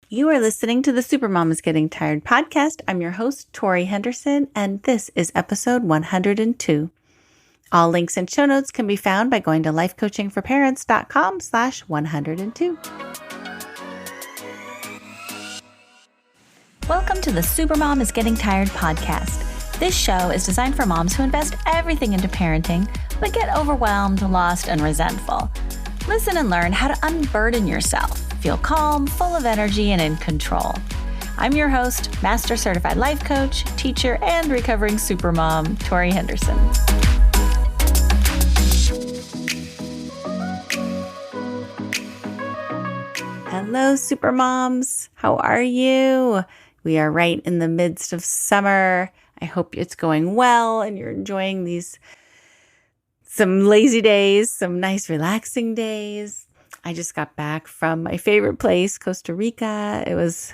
You are listening to the Supermom is Getting Tired podcast. I'm your host, Tori Henderson, and this is episode 102. All links and show notes can be found by going to lifecoachingforparentscomp8078. Welcome to the Supermom is Getting Tired podcast. This show is designed for moms who invest everything into parenting, but get overwhelmed, lost, and resentful. Listen and learn how to unburden yourself. Feel calm, full of energy, and in control. I'm your host, Master Certified Life Coach, teacher, and recovering supermom, Tori Henderson. Hello, supermoms. How are you? We are right in the midst of summer. I hope it's going well and you're enjoying some lazy days, some nice relaxing days. I just got back from my favorite place, Costa Rica. It was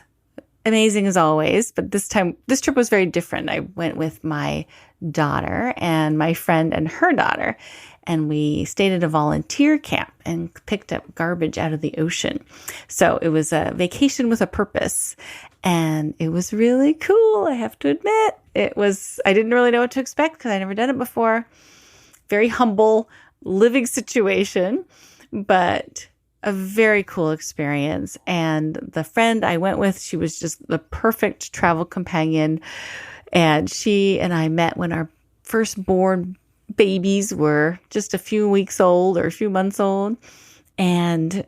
amazing as always, but this trip was very different. I went with my daughter and my friend and her daughter, and we stayed at a volunteer camp and picked up garbage out of the ocean. So it was a vacation with a purpose, and it was really cool, I have to admit. I didn't really know what to expect because I'd never done it before. Very humble living situation, but a very cool experience. And the friend I went with, she was just the perfect travel companion. And she and I met when our firstborn babies were just a few weeks old or a few months old. And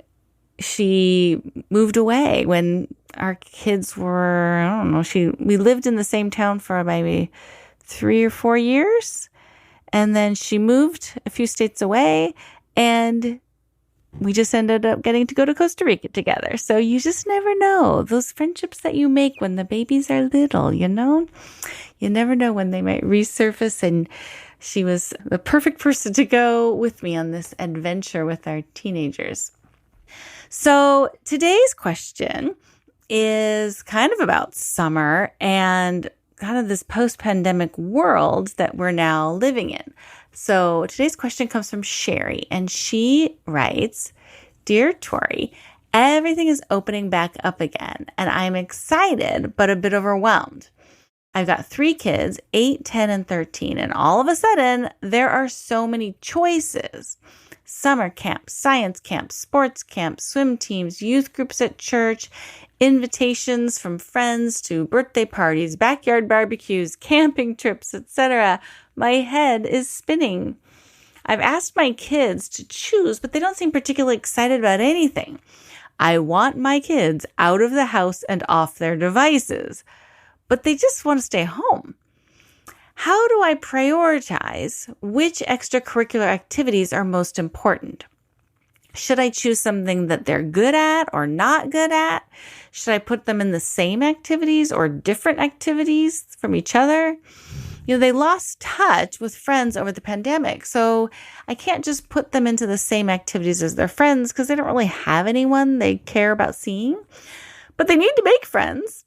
she moved away when our kids were, I don't know, we lived in the same town for maybe 3 or 4 years. And then she moved a few states away, and we just ended up getting to go to Costa Rica together. So you just never know. Those friendships that you make when the babies are little, you know? You never know when they might resurface, and she was the perfect person to go with me on this adventure with our teenagers. So today's question is kind of about summer and kind of this post-pandemic world that we're now living in. So today's question comes from Sherry, and she writes, "Dear Tori, everything is opening back up again, and I'm excited but a bit overwhelmed. I've got 3 kids, 8, 10, and 13, and all of a sudden, there are so many choices. Summer camps, science camps, sports camps, swim teams, youth groups at church, invitations from friends to birthday parties, backyard barbecues, camping trips, etc. My head is spinning. I've asked my kids to choose, but they don't seem particularly excited about anything. I want my kids out of the house and off their devices, but they just want to stay home. How do I prioritize which extracurricular activities are most important? Should I choose something that they're good at or not good at? Should I put them in the same activities or different activities from each other? You know, they lost touch with friends over the pandemic, so I can't just put them into the same activities as their friends because they don't really have anyone they care about seeing. But they need to make friends.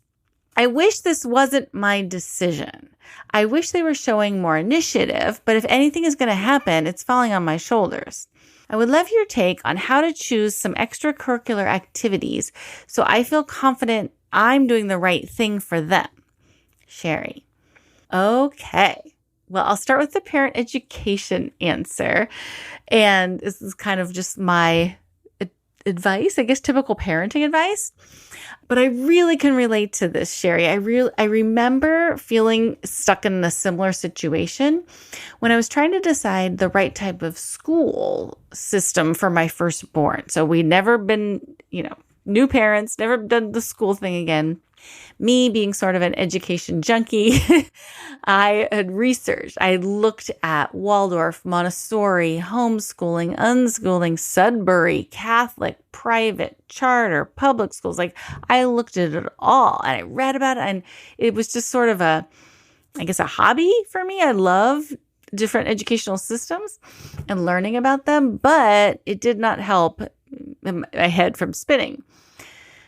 I wish this wasn't my decision. I wish they were showing more initiative, but if anything is going to happen, it's falling on my shoulders. I would love your take on how to choose some extracurricular activities so I feel confident I'm doing the right thing for them. Sherry." Okay. Well, I'll start with the parent education answer. And this is kind of just my advice, I guess, typical parenting advice. But I really can relate to this, Sherry. I remember feeling stuck in a similar situation when I was trying to decide the right type of school system for my firstborn. So we'd never been, new parents, never done the school thing again. Me being sort of an education junkie, I had researched. I looked at Waldorf, Montessori, homeschooling, unschooling, Sudbury, Catholic, private, charter, public schools. Like, I looked at it all and I read about it, and it was just sort of a hobby for me. I love different educational systems and learning about them, but it did not help my head from spinning.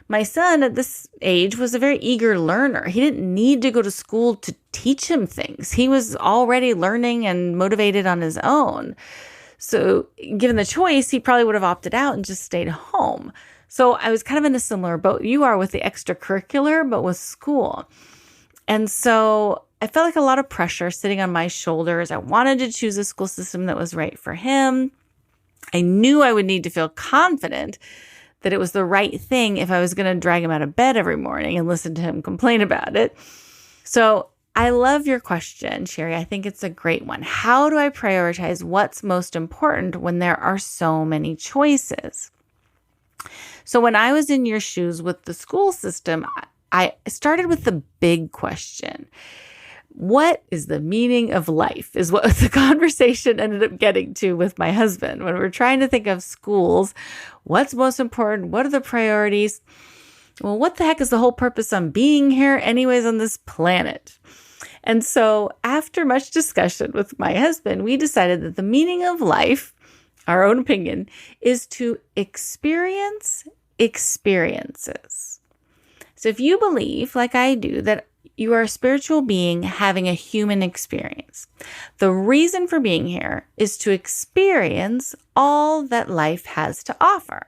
My son at this age was a very eager learner. He didn't need to go to school to teach him things. He was already learning and motivated on his own. So given the choice, he probably would have opted out and just stayed home. So I was kind of in a similar boat you are with the extracurricular, but with school. And so I felt like a lot of pressure sitting on my shoulders. I wanted to choose a school system that was right for him. I knew I would need to feel confident that it was the right thing if I was going to drag him out of bed every morning and listen to him complain about it. So I love your question, Sherry. I think it's a great one. How do I prioritize what's most important when there are so many choices? So when I was in your shoes with the school system, I started with the big question. What is the meaning of life is what the conversation ended up getting to with my husband. When we're trying to think of schools, what's most important? What are the priorities? Well, what the heck is the whole purpose on being here anyways on this planet? And so after much discussion with my husband, we decided that the meaning of life, our own opinion, is to experience experiences. So if you believe, like I do, that you are a spiritual being having a human experience, the reason for being here is to experience all that life has to offer.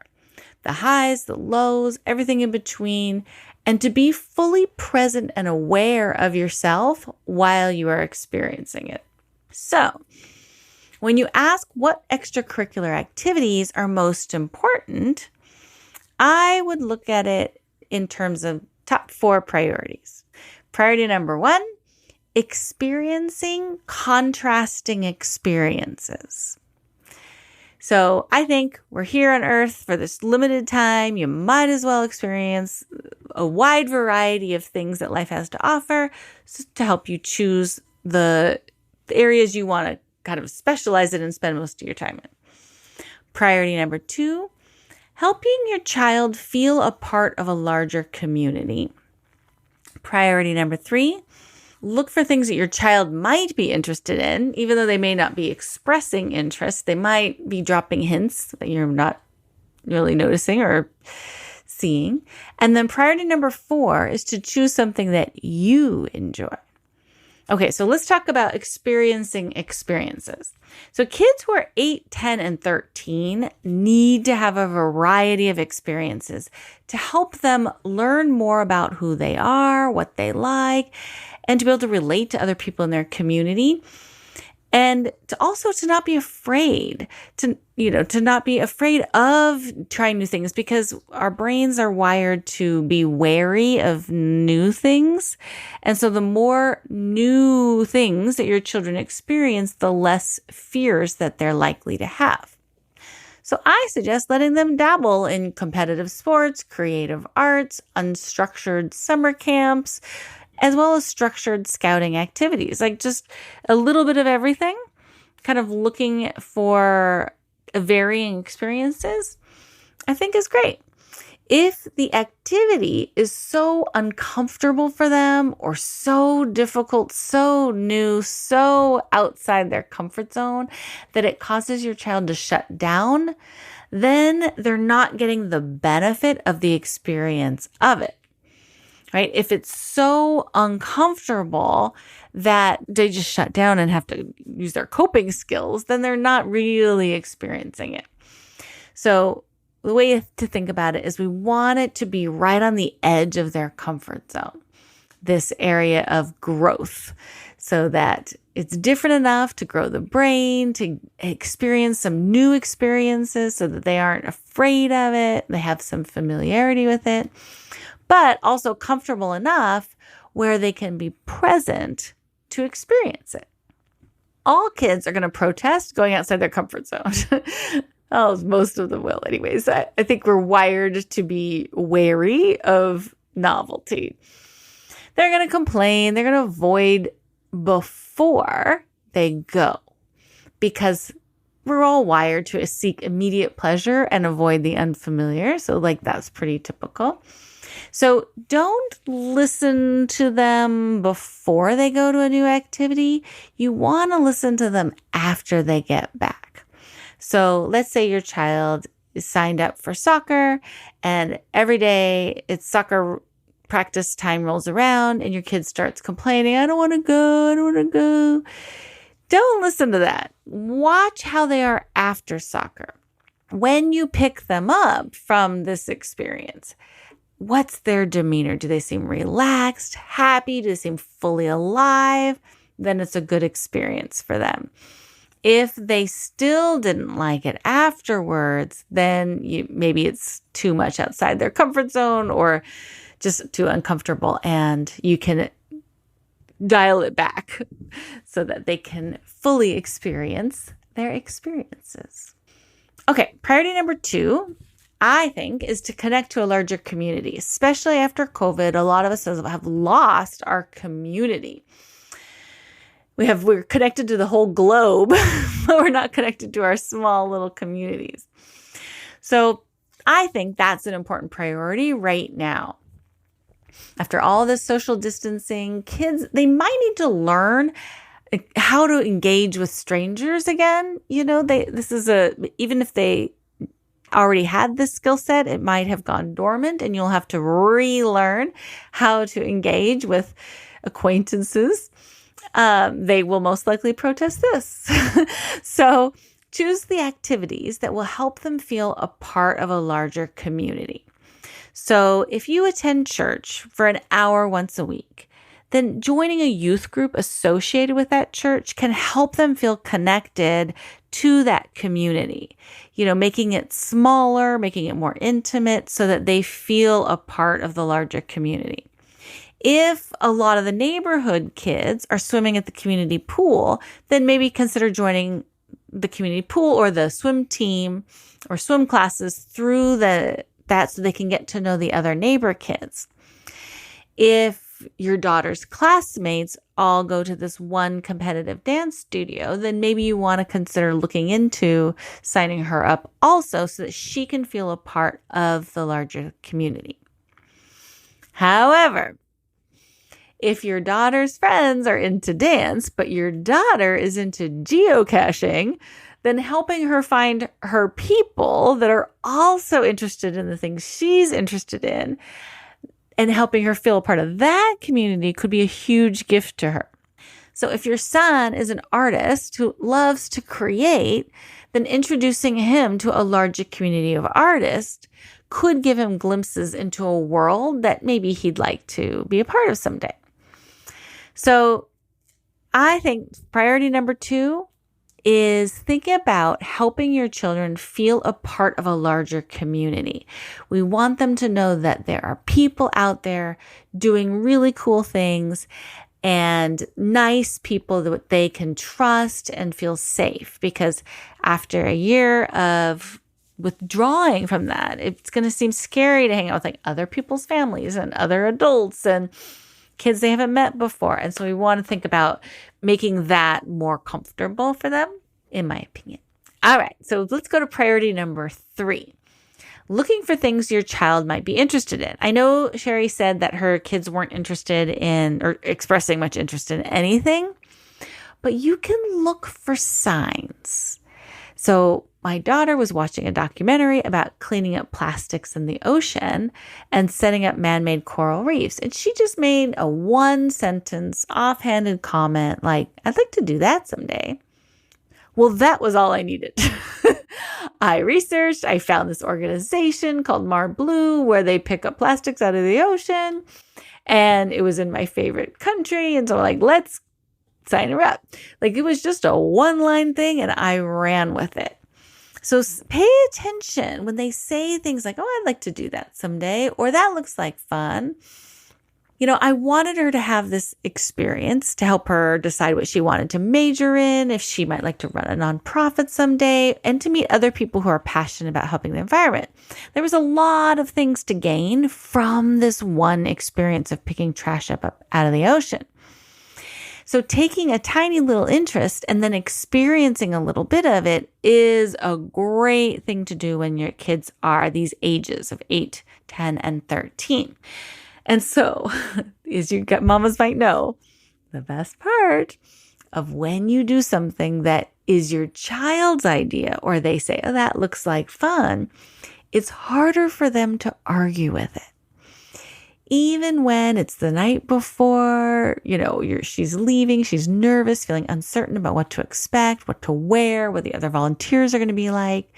The highs, the lows, everything in between, and to be fully present and aware of yourself while you are experiencing it. So, when you ask what extracurricular activities are most important, I would look at it in terms of top 4 priorities. Priority number 1, experiencing contrasting experiences. So I think we're here on earth for this limited time. You might as well experience a wide variety of things that life has to offer to help you choose the areas you want to kind of specialize in and spend most of your time in. Priority number 2, helping your child feel a part of a larger community. Priority number 3, look for things that your child might be interested in, even though they may not be expressing interest. They might be dropping hints that you're not really noticing or seeing. And then priority number 4 is to choose something that you enjoy. Okay, so let's talk about experiencing experiences. So kids who are 8, 10, and 13 need to have a variety of experiences to help them learn more about who they are, what they like, and to be able to relate to other people in their community. And to not be afraid, to not be afraid of trying new things, because our brains are wired to be wary of new things. And so the more new things that your children experience, the less fears that they're likely to have. So I suggest letting them dabble in competitive sports, creative arts, unstructured summer camps, as well as structured scouting activities, like just a little bit of everything, kind of looking for varying experiences, I think is great. If the activity is so uncomfortable for them or so difficult, so new, so outside their comfort zone that it causes your child to shut down, then they're not getting the benefit of the experience of it. Right? If it's so uncomfortable that they just shut down and have to use their coping skills, then they're not really experiencing it. So the way to think about it is we want it to be right on the edge of their comfort zone, this area of growth, so that it's different enough to grow the brain, to experience some new experiences so that they aren't afraid of it, they have some familiarity with it, but also comfortable enough where they can be present to experience it. All kids are going to protest going outside their comfort zone. Oh, most of them will anyways. I think we're wired to be wary of novelty. They're going to complain. They're going to avoid before they go, because we're all wired to seek immediate pleasure and avoid the unfamiliar. So that's pretty typical. So don't listen to them before they go to a new activity. You want to listen to them after they get back. So let's say your child is signed up for soccer and every day it's soccer practice time rolls around and your kid starts complaining, I don't want to go. Don't listen to that. Watch how they are after soccer. when you pick them up from this experience, what's their demeanor? Do they seem relaxed, happy? Do they seem fully alive? Then it's a good experience for them. If they still didn't like it afterwards, then maybe it's too much outside their comfort zone or just too uncomfortable, and you can dial it back so that they can fully experience their experiences. Okay, priority number 2, I think, is to connect to a larger community. Especially after COVID, a lot of us have lost our community. We're connected to the whole globe, but we're not connected to our small little communities. So I think that's an important priority right now. After all this social distancing, kids, they might need to learn how to engage with strangers again. Even if they already had this skill set, it might have gone dormant, and you'll have to relearn how to engage with acquaintances. They will most likely protest this. So choose the activities that will help them feel a part of a larger community. So if you attend church for an hour once a week, then joining a youth group associated with that church can help them feel connected to that community, making it smaller, making it more intimate so that they feel a part of the larger community. If a lot of the neighborhood kids are swimming at the community pool, then maybe consider joining the community pool or the swim team or swim classes through that so they can get to know the other neighbor kids. If your daughter's classmates all go to this one competitive dance studio, then maybe you want to consider looking into signing her up also so that she can feel a part of the larger community. However, if your daughter's friends are into dance, but your daughter is into geocaching, then helping her find her people that are also interested in the things she's interested in and helping her feel a part of that community could be a huge gift to her. So if your son is an artist who loves to create, then introducing him to a larger community of artists could give him glimpses into a world that maybe he'd like to be a part of someday. So I think priority number 2 is thinking about helping your children feel a part of a larger community. We want them to know that there are people out there doing really cool things and nice people that they can trust and feel safe, because after a year of withdrawing from that, it's going to seem scary to hang out with other people's families and other adults and kids they haven't met before. And so we want to think about making that more comfortable for them, in my opinion. All right, so let's go to priority number 3. Looking for things your child might be interested in. I know Sherry said that her kids weren't interested in or expressing much interest in anything, but you can look for signs. So my daughter was watching a documentary about cleaning up plastics in the ocean and setting up man-made coral reefs. And she just made a 1-sentence offhanded comment like, "I'd like to do that someday." Well, that was all I needed. I researched, I found this organization called Mar Blue where they pick up plastics out of the ocean. And it was in my favorite country. And so let's sign her up. It was just a 1-line thing and I ran with it. So pay attention when they say things like, "Oh, I'd like to do that someday," or "That looks like fun." I wanted her to have this experience to help her decide what she wanted to major in, if she might like to run a nonprofit someday, and to meet other people who are passionate about helping the environment. There was a lot of things to gain from this one experience of picking trash up out of the ocean. So taking a tiny little interest and then experiencing a little bit of it is a great thing to do when your kids are these ages of 8, 10, and 13. And so, as you mamas might know, the best part of when you do something that is your child's idea, or they say, "Oh, that looks like fun," it's harder for them to argue with it. Even when it's the night before, she's leaving, she's nervous, feeling uncertain about what to expect, what to wear, what the other volunteers are going to be like.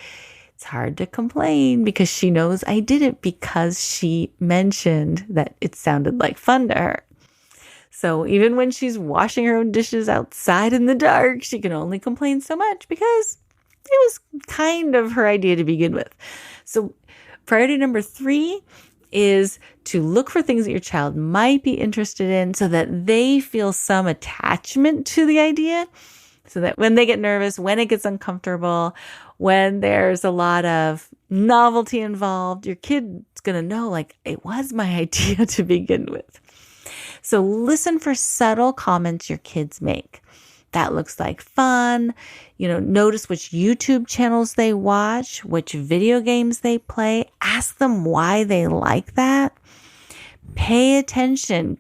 It's hard to complain because she knows I did it because she mentioned that it sounded like fun to her. So even when she's washing her own dishes outside in the dark, she can only complain so much because it was kind of her idea to begin with. So priority number 3 is to look for things that your child might be interested in so that they feel some attachment to the idea, so that when they get nervous, when it gets uncomfortable, when there's a lot of novelty involved, your kid's going to know, like, it was my idea to begin with. So listen for subtle comments your kids make. That looks like fun. Notice which YouTube channels they watch, which video games they play. Ask them why they like that. Pay attention.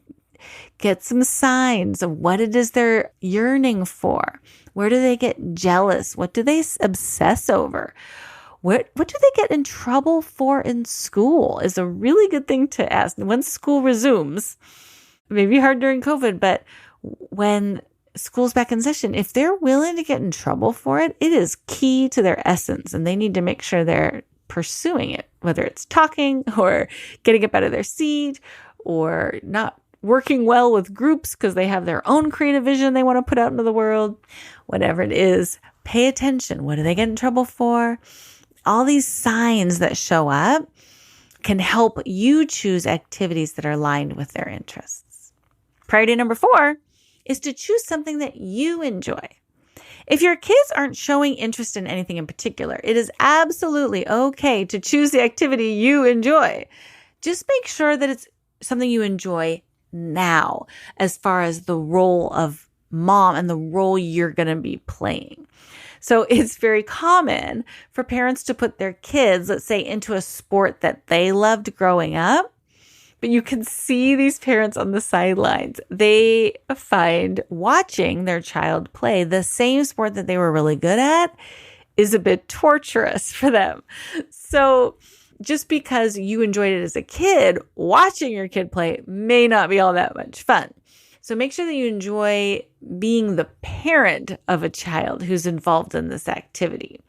Get some signs of what it is they're yearning for. Where do they get jealous? What do they obsess over? What do they get in trouble for in school is a really good thing to ask. When school resumes, it may be hard during COVID, but when school's back in session, if they're willing to get in trouble for it, it is key to their essence, and they need to make sure they're pursuing it, whether it's talking or getting up out of their seat or not working well with groups because they have their own creative vision they want to put out into the world. Whatever it is, pay attention. What do they get in trouble for? All these signs that show up can help you choose activities that are aligned with their interests. Priority number 4 is to choose something that you enjoy. If your kids aren't showing interest in anything in particular, it is absolutely okay to choose the activity you enjoy. Just make sure that it's something you enjoy now, as far as the role of mom and the role you're going to be playing. So it's very common for parents to put their kids, let's say, into a sport that they loved growing up. But you can see these parents on the sidelines. They find watching their child play the same sport that they were really good at is a bit torturous for them. So just because you enjoyed it as a kid, watching your kid play may not be all that much fun. So make sure that you enjoy being the parent of a child who's involved in this activity.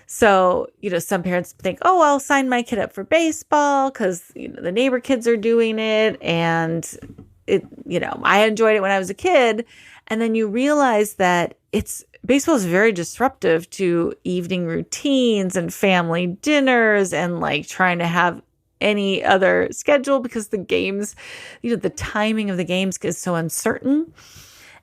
So, some parents think, oh, I'll sign my kid up for baseball because, the neighbor kids are doing it. And I enjoyed it when I was a kid. And then you realize that baseball is very disruptive to evening routines and family dinners and like trying to have any other schedule because the games, the timing of the games is so uncertain.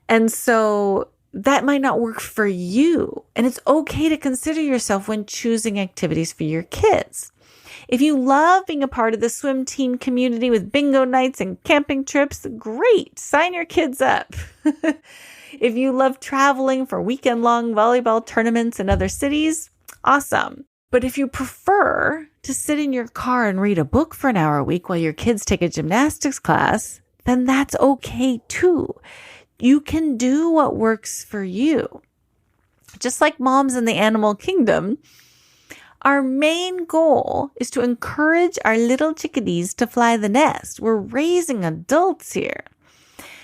And so that might not work for you. And it's okay to consider yourself when choosing activities for your kids. If you love being a part of the swim team community with bingo nights and camping trips, great. Sign your kids up. If you love traveling for weekend-long volleyball tournaments in other cities, awesome. But if you prefer to sit in your car and read a book for an hour a week while your kids take a gymnastics class, then that's okay too. You can do what works for you. Just like moms in the animal kingdom, our main goal is to encourage our little chickadees to fly the nest. We're raising adults here.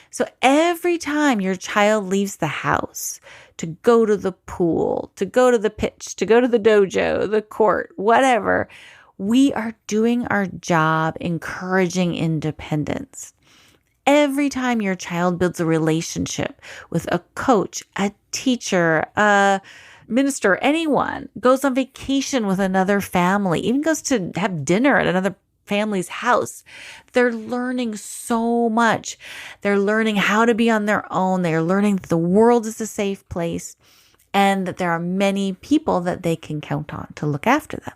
So every time your child leaves the house to go to the pool, to go to the pitch, to go to the dojo, the court, whatever, we are doing our job encouraging independence. Every time your child builds a relationship with a coach, a teacher, a minister, anyone, goes on vacation with another family, even goes to have dinner at another family's house, they're learning so much. They're learning how to be on their own. They're learning that the world is a safe place and that there are many people that they can count on to look after them.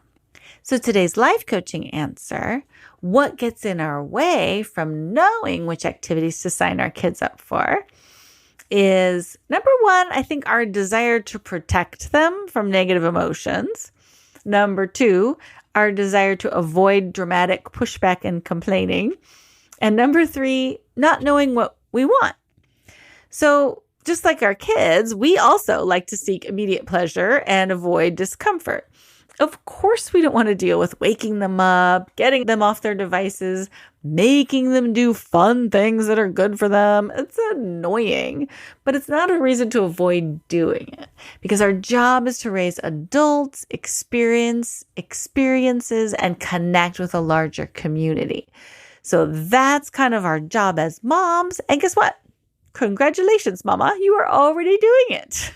So today's life coaching answer, what gets in our way from knowing which activities to sign our kids up for, is number 1, I think our desire to protect them from negative emotions. Number 2, our desire to avoid dramatic pushback and complaining. And number 3, not knowing what we want. So just like our kids, we also like to seek immediate pleasure and avoid discomfort. Of course, we don't want to deal with waking them up, getting them off their devices, making them do fun things that are good for them. It's annoying, but it's not a reason to avoid doing it, because our job is to raise adults, experiences, and connect with a larger community. So that's kind of our job as moms. And guess what? Congratulations, Mama. You are already doing it.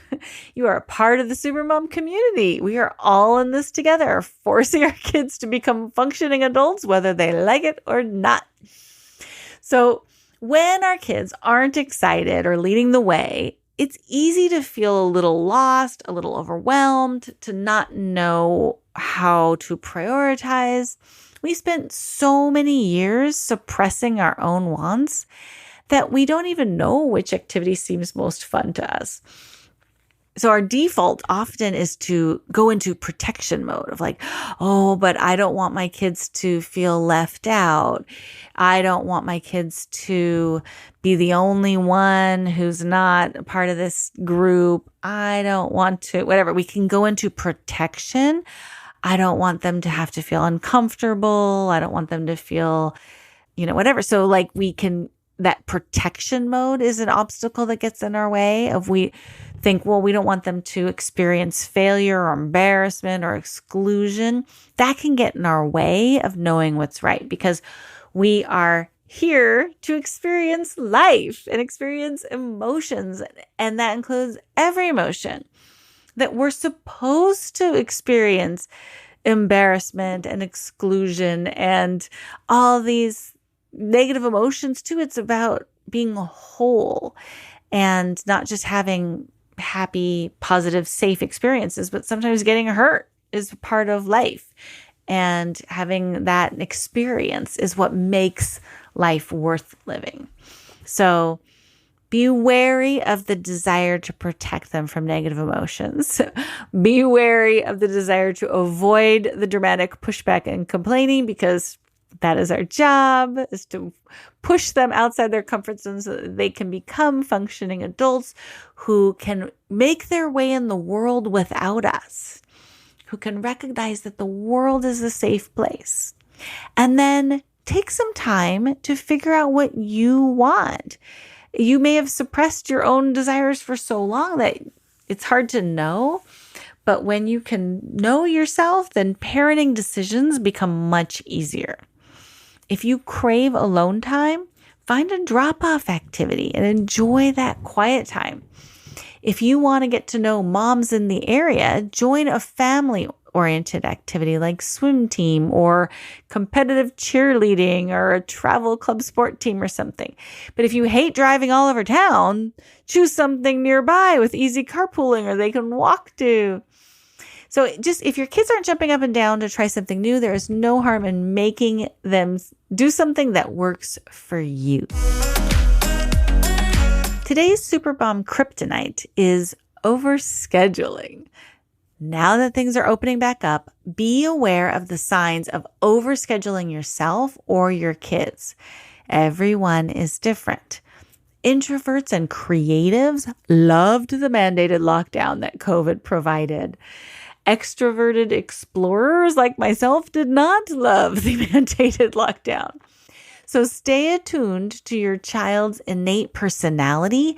You are a part of the Supermom community. We are all in this together, forcing our kids to become functioning adults, whether they like it or not. So when our kids aren't excited or leading the way, it's easy to feel a little lost, a little overwhelmed, to not know how to prioritize. We spent so many years suppressing our own wants that we don't even know which activity seems most fun to us. So our default often is to go into protection mode of like, oh, but I don't want my kids to feel left out. I don't want my kids to be the only one who's not a part of this group. I don't want to, whatever. We can go into protection. I don't want them to have to feel uncomfortable. I don't want them to feel, whatever. So like that protection mode is an obstacle that gets in our way of we think, well, we don't want them to experience failure or embarrassment or exclusion. That can get in our way of knowing what's right, because we are here to experience life and experience emotions. And that includes every emotion. That we're supposed to experience embarrassment and exclusion and all these negative emotions too. It's about being whole and not just having happy, positive, safe experiences, but sometimes getting hurt is part of life. And having that experience is what makes life worth living. So be wary of the desire to protect them from negative emotions. Be wary of the desire to avoid the dramatic pushback and complaining, because that is our job, is to push them outside their comfort zone so that they can become functioning adults who can make their way in the world without us, who can recognize that the world is a safe place. And then take some time to figure out what you want. You may have suppressed your own desires for so long that it's hard to know. But when you can know yourself, then parenting decisions become much easier. If you crave alone time, find a drop-off activity and enjoy that quiet time. If you want to get to know moms in the area, join a family-oriented activity like swim team or competitive cheerleading or a travel club sport team or something. But if you hate driving all over town, choose something nearby with easy carpooling or they can walk to. So just if your kids aren't jumping up and down to try something new, there is no harm in making them do something that works for you. Today's Supermom kryptonite is overscheduling. Now that things are opening back up, be aware of the signs of overscheduling yourself or your kids. Everyone is different. Introverts and creatives loved the mandated lockdown that COVID provided. Extroverted explorers like myself did not love the mandated lockdown. So stay attuned to your child's innate personality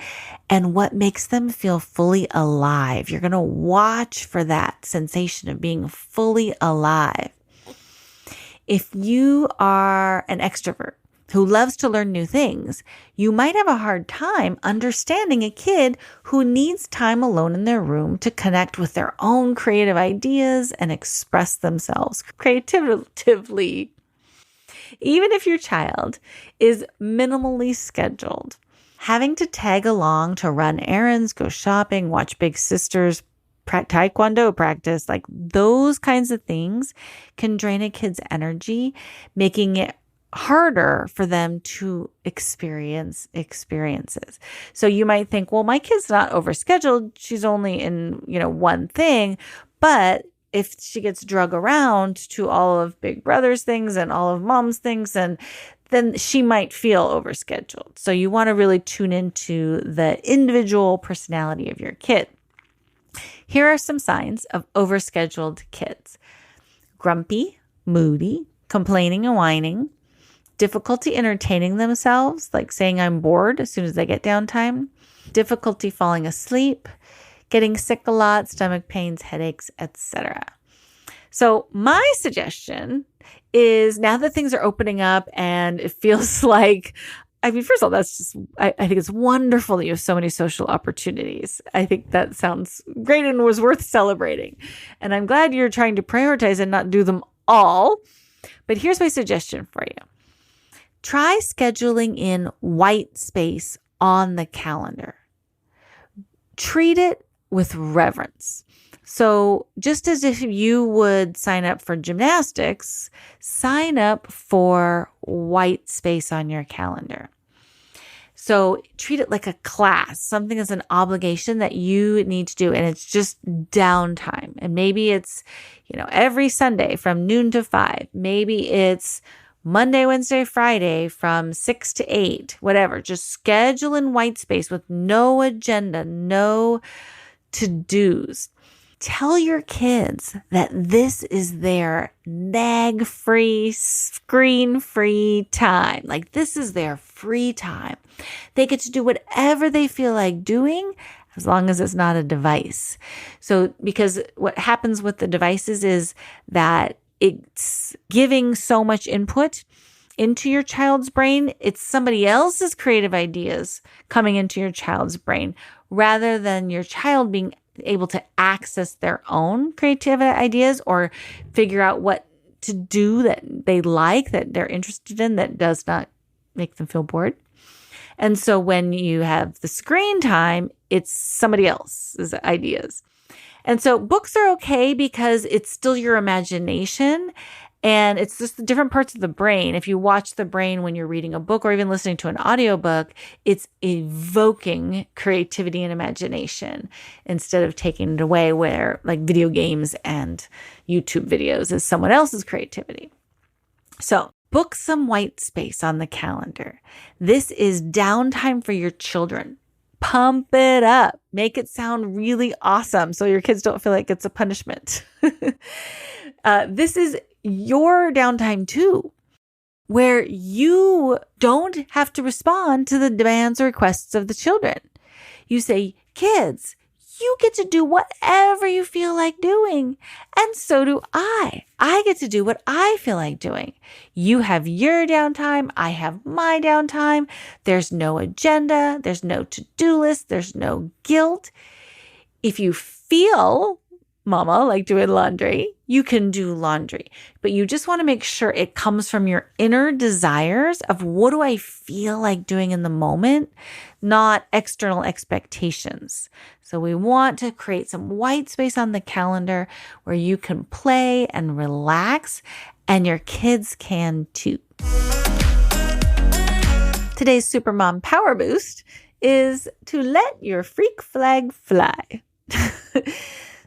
and what makes them feel fully alive. You're going to watch for that sensation of being fully alive. If you are an extrovert who loves to learn new things, you might have a hard time understanding a kid who needs time alone in their room to connect with their own creative ideas and express themselves creatively. Even if your child is minimally scheduled, having to tag along to run errands, go shopping, watch big sisters taekwondo practice, like those kinds of things can drain a kid's energy, making it harder for them to experience experiences. So you might think, well, my kid's not overscheduled. She's only in, one thing. But if she gets drug around to all of Big Brother's things and all of Mom's things, and then she might feel overscheduled. So you want to really tune into the individual personality of your kid. Here are some signs of overscheduled kids: grumpy, moody, complaining and whining, difficulty entertaining themselves, like saying I'm bored as soon as they get downtime, difficulty falling asleep, getting sick a lot, stomach pains, headaches, etc. So my suggestion is, now that things are opening up and it feels like, first of all, that's just, I think it's wonderful that you have so many social opportunities. I think that sounds great and was worth celebrating. And I'm glad you're trying to prioritize and not do them all. But here's my suggestion for you. Try scheduling in white space on the calendar. Treat it with reverence. So just as if you would sign up for gymnastics, sign up for white space on your calendar. So treat it like a class, something as an obligation that you need to do. And it's just downtime. And maybe it's, every Sunday from noon to 5. Maybe it's Monday, Wednesday, Friday from 6 to 8, whatever. Just schedule in white space with no agenda, no to-dos. Tell your kids that this is their nag-free, screen-free time. Like, this is their free time. They get to do whatever they feel like doing, as long as it's not a device. So, because what happens with the devices is that it's giving so much input into your child's brain. It's somebody else's creative ideas coming into your child's brain, rather than your child being able to access their own creative ideas or figure out what to do that they like, that they're interested in, that does not make them feel bored. And so when you have the screen time, it's somebody else's ideas. And so books are okay because it's still your imagination, and it's just the different parts of the brain. If you watch the brain when you're reading a book or even listening to an audiobook, it's evoking creativity and imagination instead of taking it away, where like video games and YouTube videos is someone else's creativity. So book some white space on the calendar. This is downtime for your children. Pump it up. Make it sound really awesome so your kids don't feel like it's a punishment. This is your downtime too, where you don't have to respond to the demands or requests of the children. You say, kids, you get to do whatever you feel like doing. And so do I. I get to do what I feel like doing. You have your downtime. I have my downtime. There's no agenda. There's no to-do list. There's no guilt. If you feel, mama, like doing laundry, you can do laundry. But you just want to make sure it comes from your inner desires of what do I feel like doing in the moment, not external expectations. So we want to create some white space on the calendar where you can play and relax, and your kids can too. Today's Supermom Power Boost is to let your freak flag fly.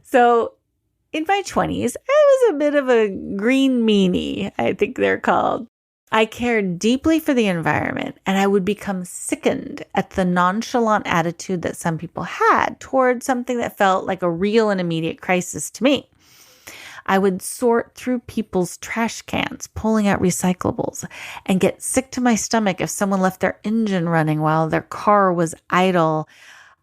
So in my 20s, I was a bit of a green meanie, I think they're called. I cared deeply for the environment, and I would become sickened at the nonchalant attitude that some people had towards something that felt like a real and immediate crisis to me. I would sort through people's trash cans, pulling out recyclables, and get sick to my stomach if someone left their engine running while their car was idle.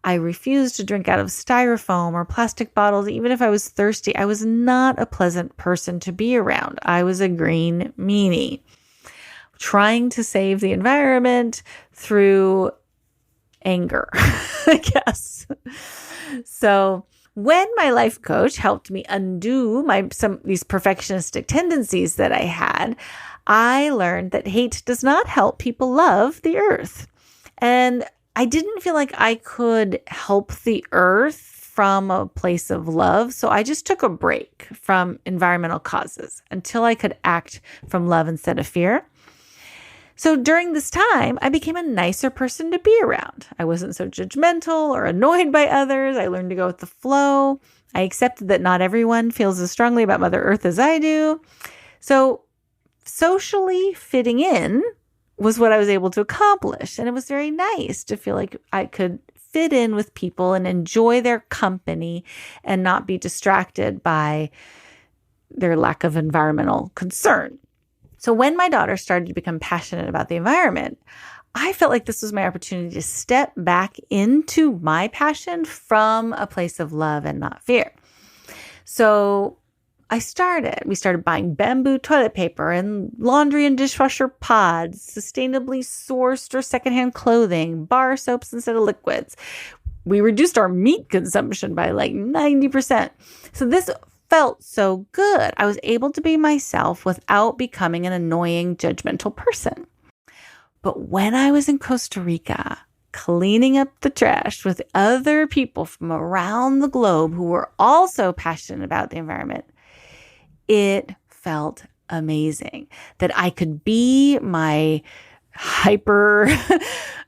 I refused to drink out of styrofoam or plastic bottles, even if I was thirsty. I was not a pleasant person to be around. I was a green meanie, trying to save the environment through anger, I guess. So when my life coach helped me undo these perfectionistic tendencies that I had, I learned that hate does not help people love the earth. And I didn't feel like I could help the earth from a place of love. So I just took a break from environmental causes until I could act from love instead of fear. So during this time, I became a nicer person to be around. I wasn't so judgmental or annoyed by others. I learned to go with the flow. I accepted that not everyone feels as strongly about Mother Earth as I do. So socially fitting in was what I was able to accomplish. And it was very nice to feel like I could fit in with people and enjoy their company and not be distracted by their lack of environmental concern. So when my daughter started to become passionate about the environment, I felt like this was my opportunity to step back into my passion from a place of love and not fear. So we started buying bamboo toilet paper and laundry and dishwasher pods, sustainably sourced or secondhand clothing, bar soaps instead of liquids. We reduced our meat consumption by like 90%. So this felt so good. I was able to be myself without becoming an annoying, judgmental person. But when I was in Costa Rica, cleaning up the trash with other people from around the globe who were also passionate about the environment, it felt amazing that I could be my hyper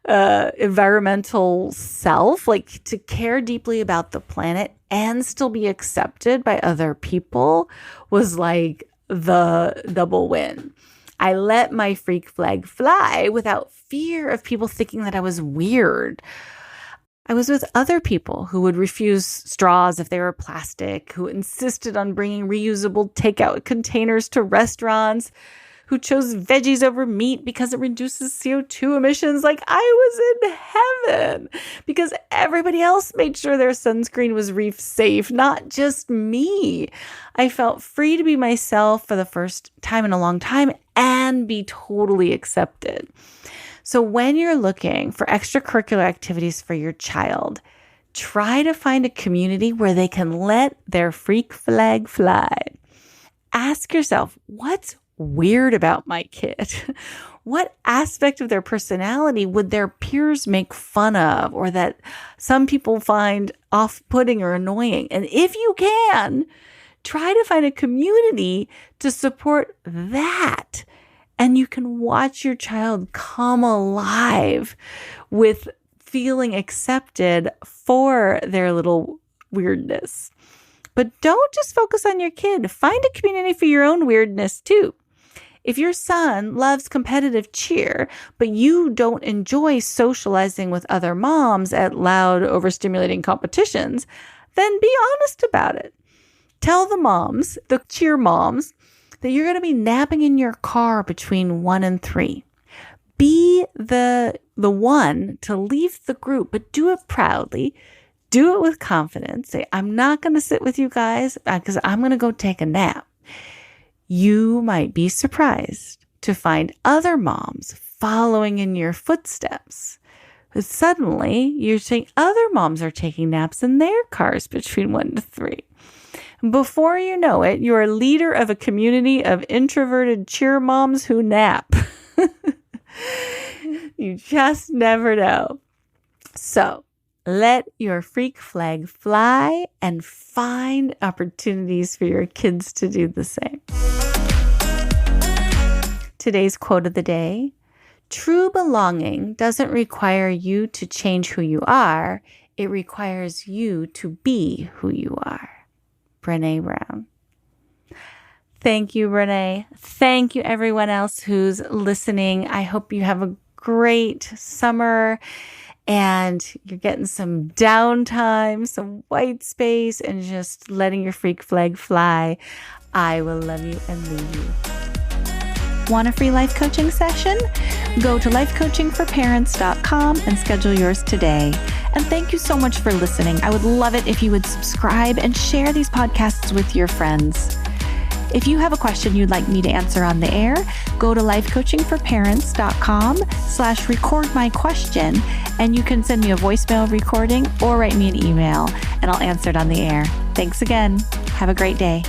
environmental self, like to care deeply about the planet and still be accepted by other people was like the double win. I let my freak flag fly without fear of people thinking that I was weird. I was with other people who would refuse straws if they were plastic, who insisted on bringing reusable takeout containers to restaurants, who chose veggies over meat because it reduces CO2 emissions. Like I was in heaven because everybody else made sure their sunscreen was reef safe, not just me. I felt free to be myself for the first time in a long time and be totally accepted. So when you're looking for extracurricular activities for your child, try to find a community where they can let their freak flag fly. Ask yourself, what's weird about my kid? What aspect of their personality would their peers make fun of or that some people find off-putting or annoying? And if you can, try to find a community to support that. And you can watch your child come alive with feeling accepted for their little weirdness. But don't just focus on your kid. Find a community for your own weirdness too. If your son loves competitive cheer, but you don't enjoy socializing with other moms at loud, overstimulating competitions, then be honest about it. Tell the moms, the cheer moms, that you're going to be napping in your car between 1 and 3. Be the one to leave the group, but do it proudly. Do it with confidence. Say, I'm not going to sit with you guys because I'm going to go take a nap. You might be surprised to find other moms following in your footsteps. But suddenly, you're saying other moms are taking naps in their cars between 1 to 3. Before you know it, you're a leader of a community of introverted cheer moms who nap. You just never know. So let your freak flag fly and find opportunities for your kids to do the same. Today's quote of the day: true belonging doesn't require you to change who you are. It requires you to be who you are. Brené Brown. Thank you, Brené. Thank you, everyone else who's listening. I hope you have a great summer and you're getting some downtime, some white space, and just letting your freak flag fly. I will love you and leave you. Want a free life coaching session? Go to lifecoachingforparentscomp8078 and schedule yours today. And thank you so much for listening. I would love it if you would subscribe and share these podcasts with your friends. If you have a question you'd like me to answer on the air, go to lifecoachingforparents.com/record-my-question, and you can send me a voicemail recording or write me an email, and I'll answer it on the air. Thanks again. Have a great day.